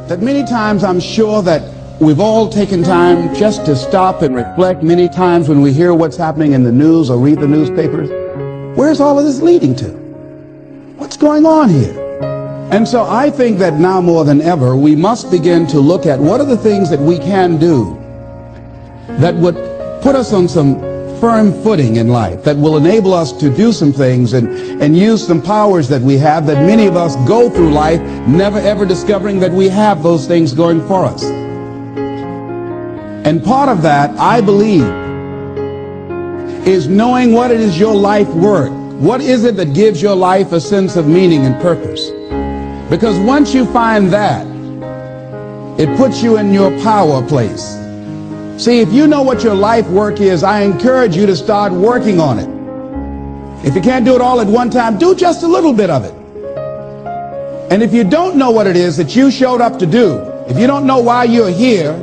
That many times I'm sure that we've all taken time just to stop and reflect many times when we hear what's happening in the news or read the newspapers. Where's all of this leading to? What's going on here? And so I think that now more than ever, we must begin to look at what are the things that we can do that would put us on some firm footing in life, that will enable us to do some things and use some powers that we have, that many of us go through life never ever discovering that we have those things going for us. And part of that, I believe, is knowing what it is your life worth. What is it that gives your life a sense of meaning and purpose? Because once you find that, it puts you in your power place. See, if you know what your life work is, I encourage you to start working on it. If you can't do it all at one time, do just a little bit of it. And if you don't know what it is that you showed up to do, if you don't know why you're here,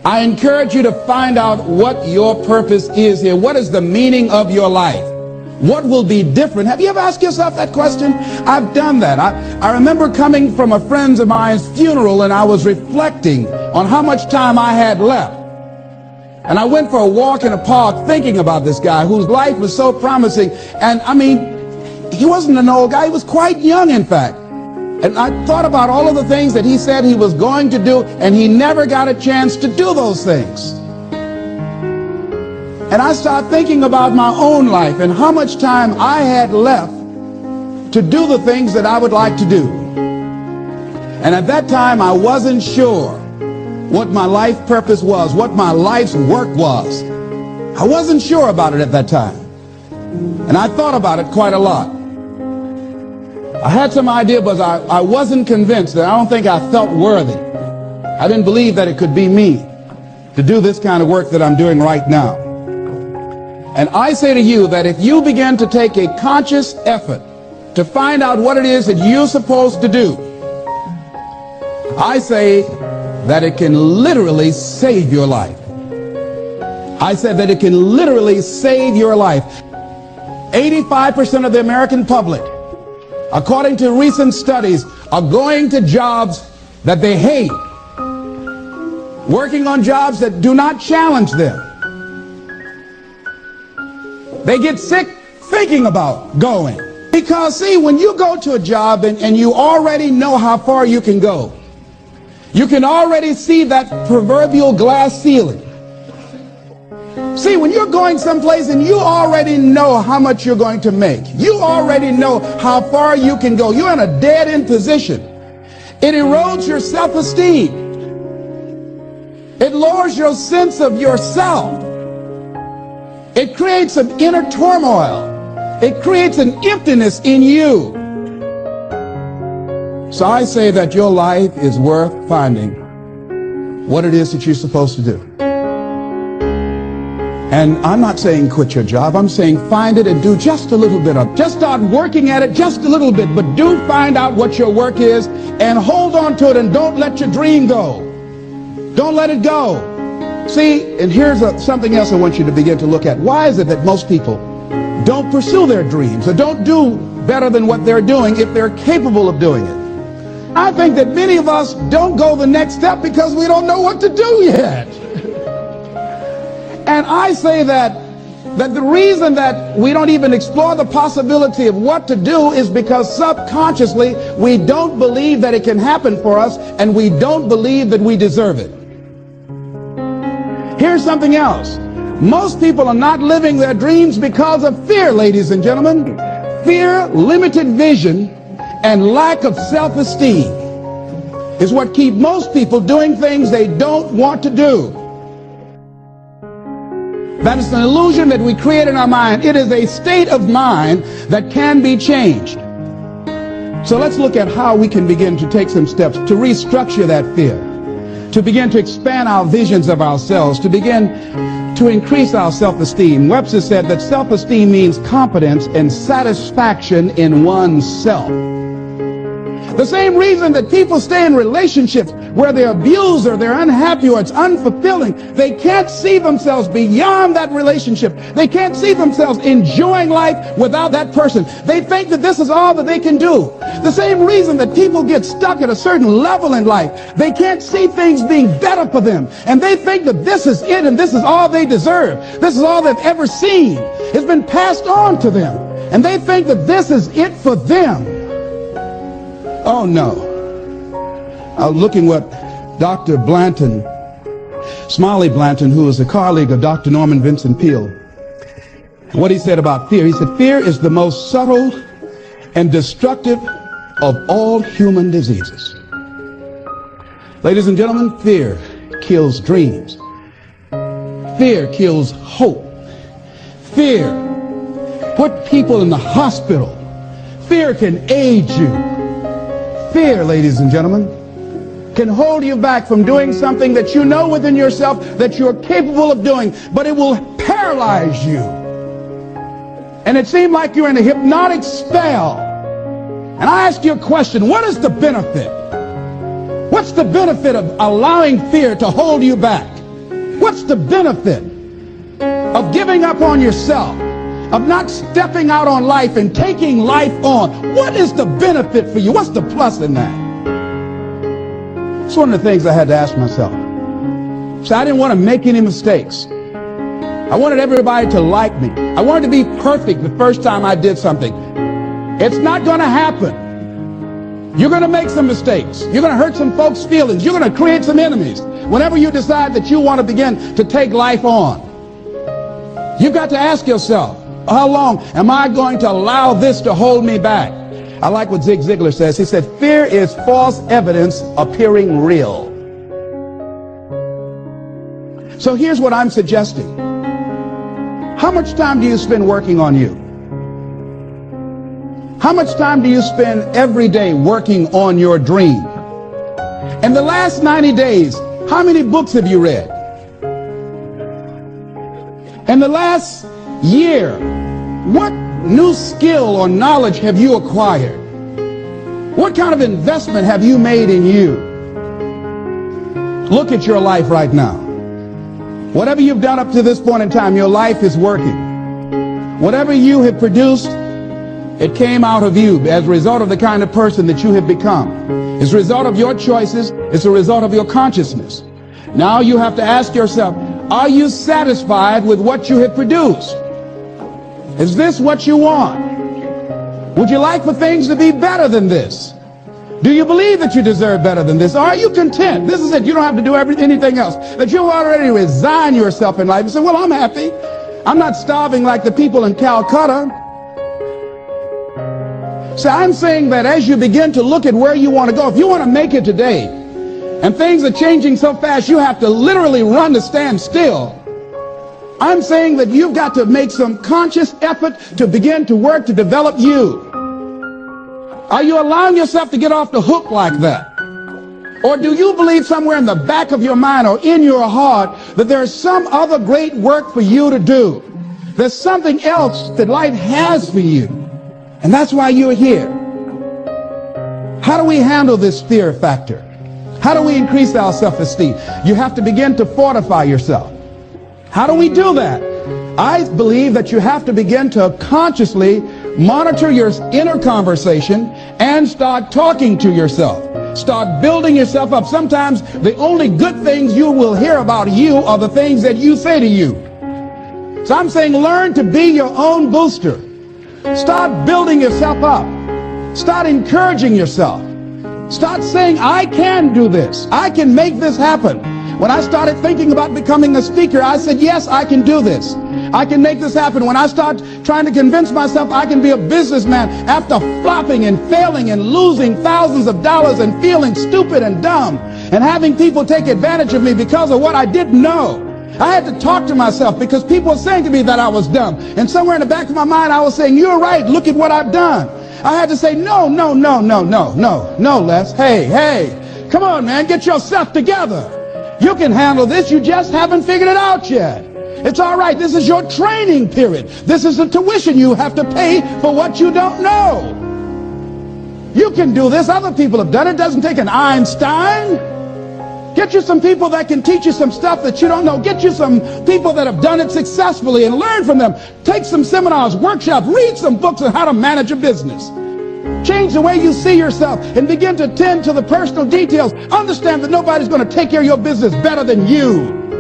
I encourage you to find out what your purpose is here. What is the meaning of your life? What will be different? Have you ever asked yourself that question? I've done that. I remember coming from a friend of mine's funeral, and I was reflecting on how much time I had left. And I went for a walk in a park thinking about this guy whose life was so promising. And I mean, he wasn't an old guy. He was quite young, in fact. And I thought about all of the things that he said he was going to do, and he never got a chance to do those things. And I started thinking about my own life and how much time I had left to do the things that I would like to do. And at that time, I wasn't sure what my life purpose was, what my life's work was. I wasn't sure about it at that time. And I thought about it quite a lot. I had some idea, but I wasn't convinced. That I don't think I felt worthy. I didn't believe that it could be me to do this kind of work that I'm doing right now. And I say to you that if you begin to take a conscious effort to find out what it is that you're supposed to do, I say that it can literally save your life. I said that it can literally save your life. 85% of the American public, according to recent studies, are going to jobs that they hate, working on jobs that do not challenge them. They get sick thinking about going. Because, see, when you go to a job and you already know how far you can go, you can already see that proverbial glass ceiling. See, when you're going someplace and you already know how much you're going to make, you already know how far you can go, you're in a dead-end position. It erodes your self-esteem. It lowers your sense of yourself. It creates an inner turmoil. It creates an emptiness in you. So I say that your life is worth finding what it is that you're supposed to do. And I'm not saying quit your job. I'm saying find it and do just a little bit of it. Just start working at it just a little bit, but do find out what your work is and hold on to it, and don't let your dream go. Don't let it go. See, and here's something else I want you to begin to look at. Why is it that most people don't pursue their dreams or don't do better than what they're doing if they're capable of doing it? I think that many of us don't go the next step because we don't know what to do yet. And I say that the reason that we don't even explore the possibility of what to do is because subconsciously we don't believe that it can happen for us, and we don't believe that we deserve it. Here's something else. Most people are not living their dreams because of fear, ladies and gentlemen. Fear, limited vision, and lack of self-esteem is what keep most people doing things they don't want to do. That is an illusion that we create in our mind. It is a state of mind that can be changed. So let's look at how we can begin to take some steps to restructure that fear, to begin to expand our visions of ourselves, to begin to increase our self-esteem. Webster said that self-esteem means competence and satisfaction in oneself. The same reason that people stay in relationships where they're abused or they're unhappy or it's unfulfilling, they can't see themselves beyond that relationship. They can't see themselves enjoying life without that person. They think that this is all that they can do. The same reason that people get stuck at a certain level in life, they can't see things being better for them. And they think that this is it and this is all they deserve. This is all they've ever seen. It's been passed on to them. And they think that this is it for them. Oh no. I was looking what Dr. Blanton, Smiley Blanton, who was a colleague of Dr. Norman Vincent Peale, what he said about fear. He said, fear is the most subtle and destructive of all human diseases. Ladies and gentlemen, fear kills dreams. Fear kills hope. Fear put people in the hospital. Fear can age you. Fear, ladies and gentlemen, can hold you back from doing something that you know within yourself that you're capable of doing, but it will paralyze you. And it seemed like you're in a hypnotic spell. And I ask you a question, what is the benefit? What's the benefit of allowing fear to hold you back? What's the benefit of giving up on yourself, of not stepping out on life and taking life on? What is the benefit for you? What's the plus in that? It's one of the things I had to ask myself. So I didn't want to make any mistakes. I wanted everybody to like me. I wanted to be perfect the first time I did something. It's not going to happen. You're going to make some mistakes. You're going to hurt some folks' feelings. You're going to create some enemies whenever you decide that you want to begin to take life on. You've got to ask yourself, how long am I going to allow this to hold me back? I like what Zig Ziglar says. He said, fear is false evidence appearing real. So here's what I'm suggesting. How much time do you spend working on you? How much time do you spend every day working on your dream? In the last 90 days, how many books have you read? In the last year, what new skill or knowledge have you acquired? What kind of investment have you made in you? Look at your life right now. Whatever you've done up to this point in time, your life is working. Whatever you have produced, it came out of you as a result of the kind of person that you have become. It's a result of your choices. It's a result of your consciousness. Now you have to ask yourself, are you satisfied with what you have produced? Is this what you want? Would you like for things to be better than this? Do you believe that you deserve better than this? Or are you content? This is it. You don't have to do anything else. That you already resign yourself in life and say, well, I'm happy. I'm not starving like the people in Calcutta. So I'm saying that as you begin to look at where you want to go, if you want to make it today, and things are changing so fast, you have to literally run to stand still. I'm saying that you've got to make some conscious effort to begin to work to develop you. Are you allowing yourself to get off the hook like that? Or do you believe somewhere in the back of your mind or in your heart that there's some other great work for you to do? There's something else that life has for you. And that's why you're here. How do we handle this fear factor? How do we increase our self-esteem? You have to begin to fortify yourself. How do we do that? I believe that you have to begin to consciously monitor your inner conversation and start talking to yourself. Start building yourself up. Sometimes the only good things you will hear about you are the things that you say to you. So I'm saying learn to be your own booster. Start building yourself up. Start encouraging yourself. Start saying, I can do this. I can make this happen. When I started thinking about becoming a speaker, I said, yes, I can do this. I can make this happen. When I start trying to convince myself I can be a businessman after flopping and failing and losing thousands of dollars and feeling stupid and dumb and having people take advantage of me because of what I didn't know. I had to talk to myself because people were saying to me that I was dumb. And somewhere in the back of my mind, I was saying, you're right. Look at what I've done. I had to say, no, Les. Hey, come on, man. Get yourself together. You can handle this. You just haven't figured it out yet. It's all right. This is your training period. This is the tuition you have to pay for what you don't know. You can do this. Other people have done it. It doesn't take an Einstein. Get you some people that can teach you some stuff that you don't know. Get you some people that have done it successfully and learn from them. Take some seminars, workshops, read some books on how to manage a business. Change the way you see yourself and begin to tend to the personal details. Understand that nobody's going to take care of your business better than you.